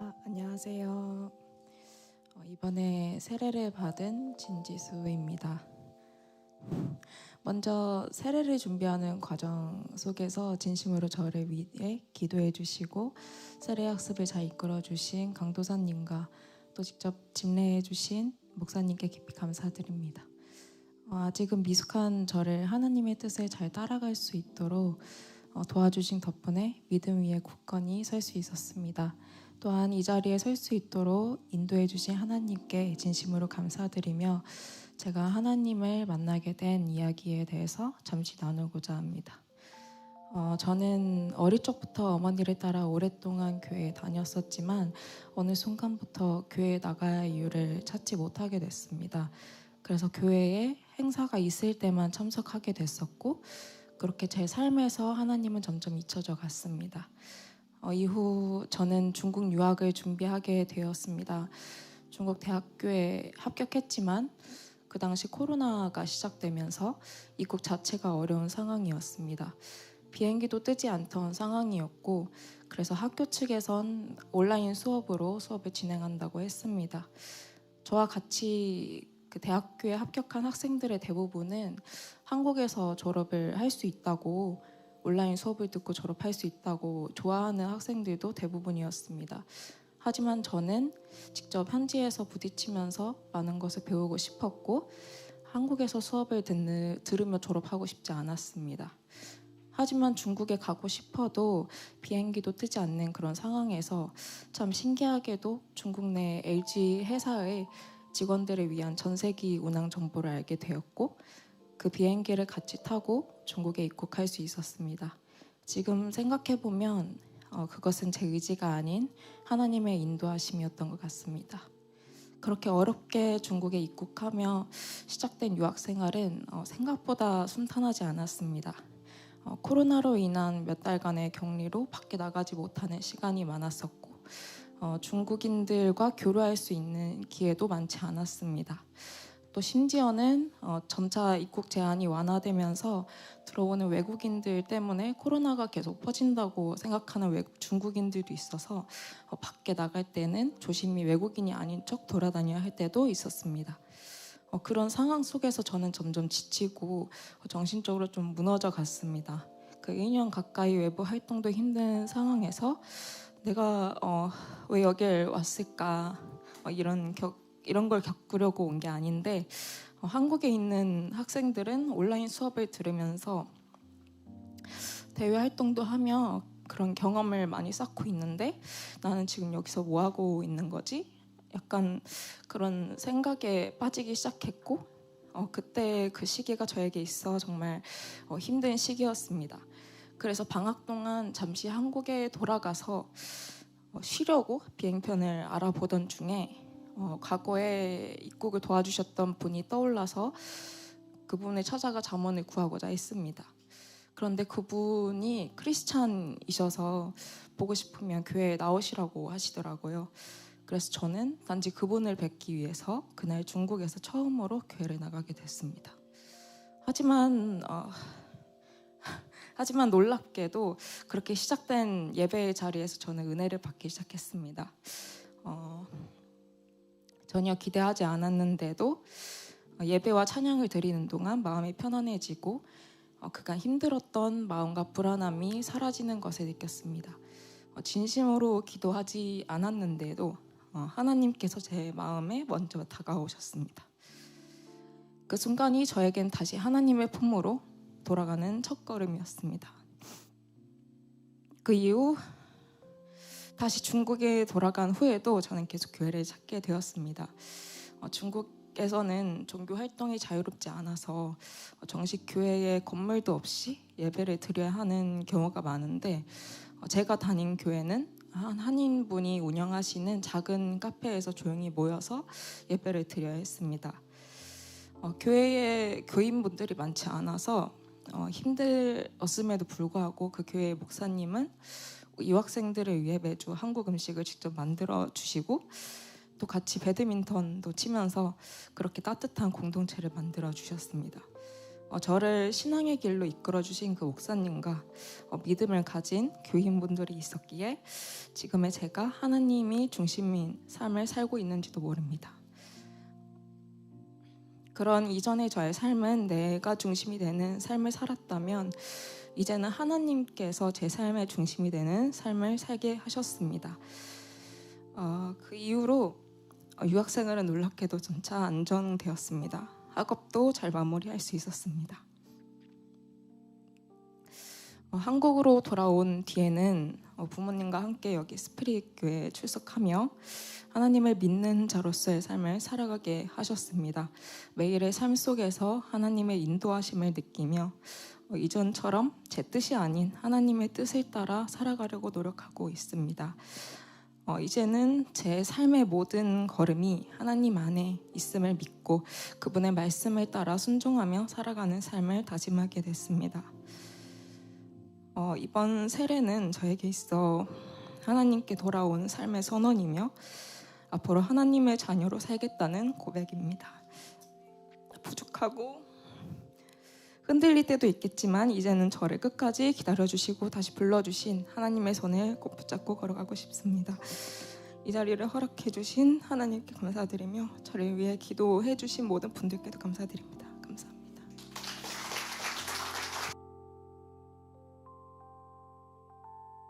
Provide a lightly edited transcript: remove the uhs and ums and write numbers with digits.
안녕하세요. 이번에 세례를 받은 진지수입니다. 먼저 세례를 준비하는 과정 속에서 진심으로 저를 위해 기도해 주시고 세례 학습을 잘 이끌어 주신 강도사님과 또 직접 집례해 주신 목사님께 깊이 감사드립니다. 아직은 미숙한 저를 하나님의 뜻에 잘 따라갈 수 있도록 도와주신 덕분에 믿음 위에 굳건히 설 수 있었습니다. 또한 이 자리에 설 수 있도록 인도해 주신 하나님께 진심으로 감사드리며 제가 하나님을 만나게 된 이야기에 대해서 잠시 나누고자 합니다. 저는 어릴 적부터 어머니를 따라 오랫동안 교회에 다녔었지만 어느 순간부터 교회에 나갈 이유를 찾지 못하게 됐습니다. 그래서 교회에 행사가 있을 때만 참석하게 됐었고 그렇게 제 삶에서 하나님은 점점 잊혀져 갔습니다. 이후 저는 중국 유학을 준비하게 되었습니다. 중국 대학교에 합격했지만 그 당시 코로나가 시작되면서 입국 자체가 어려운 상황이었습니다. 비행기도 뜨지 않던 상황이었고 그래서 학교 측에선 온라인 수업으로 수업을 진행한다고 했습니다. 저와 같이 그 대학교에 합격한 학생들의 대부분은 한국에서 졸업을 할 수 있다고 온라인 수업을 듣고 졸업할 수 있다고 좋아하는 학생들도 대부분이었습니다. 하지만 저는 직접 현지에서 부딪히면서 많은 것을 배우고 싶었고 한국에서 수업을 들으며 졸업하고 싶지 않았습니다. 하지만 중국에 가고 싶어도 비행기도 뜨지 않는 그런 상황에서 참 신기하게도 중국 내 LG 회사의 직원들을 위한 전세기 운항 정보를 알게 되었고 그 비행기를 같이 타고 중국에 입국할 수 있었습니다. 지금 생각해보면 그것은 제 의지가 아닌 하나님의 인도하심이었던 것 같습니다. 그렇게 어렵게 중국에 입국하며 시작된 유학 생활은 생각보다 순탄하지 않았습니다. 코로나로 인한 몇 달간의 격리로 밖에 나가지 못하는 시간이 많았었고 중국인들과 교류할 수 있는 기회도 많지 않았습니다. 또 심지어는 점차 입국 제한이 완화되면서 들어오는 외국인들 때문에 코로나가 계속 퍼진다고 생각하는 중국인들도 있어서 밖에 나갈 때는 조심히 외국인이 아닌 척 돌아다녀야 할 때도 있었습니다. 그런 상황 속에서 저는 점점 지치고 정신적으로 좀 무너져 갔습니다. 그 2년 가까이 외부 활동도 힘든 상황에서 내가 왜 여길 왔을까 이런 걸 겪으려고 온 게 아닌데 한국에 있는 학생들은 온라인 수업을 들으면서 대외 활동도 하며 그런 경험을 많이 쌓고 있는데 나는 지금 여기서 뭐 하고 있는 거지? 약간 그런 생각에 빠지기 시작했고 그때 그 시기가 저에게 있어 정말 힘든 시기였습니다. 그래서 방학 동안 잠시 한국에 돌아가서 쉬려고 비행편을 알아보던 중에 과거에 입국을 도와주셨던 분이 떠올라서 그분을 찾아가 잠원을 구하고자 했습니다. 그런데 그분이 크리스찬이셔서 보고 싶으면 교회에 나오시라고 하시더라고요. 그래서 저는 단지 그분을 뵙기 위해서 그날 중국에서 처음으로 교회를 나가게 됐습니다. 하지만 놀랍게도 그렇게 시작된 예배의 자리에서 저는 은혜를 받기 시작했습니다. 전혀 기대하지 않았는데도 예배와 찬양을 드리는 동안 마음이 편안해지고 그간 힘들었던 마음과 불안함이 사라지는 것을 느꼈습니다. 진심으로 기도하지 않았는데도 하나님께서 제 마음에 먼저 다가오셨습니다. 그 순간이 저에겐 다시 하나님의 품으로 돌아가는 첫걸음이었습니다. 그 이후 다시 중국에 돌아간 후에도 저는 계속 교회를 찾게 되었습니다. 중국에서는 종교 활동이 자유롭지 않아서 정식 교회에 건물도 없이 예배를 드려야 하는 경우가 많은데 제가 다닌 교회는 한 한인분이 운영하시는 작은 카페에서 조용히 모여서 예배를 드려야 했습니다. 교회에 교인분들이 많지 않아서 힘들었음에도 불구하고 그 교회의 목사님은 유학생들을 위해 매주 한국 음식을 직접 만들어 주시고 또 같이 배드민턴도 치면서 그렇게 따뜻한 공동체를 만들어 주셨습니다. 저를 신앙의 길로 이끌어 주신 그 목사님과 믿음을 가진 교인분들이 있었기에 지금의 제가 하나님이 중심인 삶을 살고 있는지도 모릅니다. 그런 이전의 저의 삶은 내가 중심이 되는 삶을 살았다면 이제는 하나님께서 제 삶의 중심이 되는 삶을 살게 하셨습니다. 그 이후로 유학생활은 놀랍게도 점차 안정되었습니다. 학업도 잘 마무리할 수 있었습니다. 한국으로 돌아온 뒤에는 부모님과 함께 여기 스피릿 교회에 출석하며 하나님을 믿는 자로서의 삶을 살아가게 하셨습니다. 매일의 삶 속에서 하나님의 인도하심을 느끼며 이전처럼 제 뜻이 아닌 하나님의 뜻을 따라 살아가려고 노력하고 있습니다. 이제는 제 삶의 모든 걸음이 하나님 안에 있음을 믿고 그분의 말씀을 따라 순종하며 살아가는 삶을 다짐하게 됐습니다. 이번 세례는 저에게 있어 하나님께 돌아온 삶의 선언이며 앞으로 하나님의 자녀로 살겠다는 고백입니다. 부족하고 흔들릴 때도 있겠지만 이제는 저를 끝까지 기다려주시고 다시 불러주신 하나님의 손을 꼭 붙잡고 걸어가고 싶습니다. 이 자리를 허락해 주신 하나님께 감사드리며 저를 위해 기도해 주신 모든 분들께도 감사드립니다.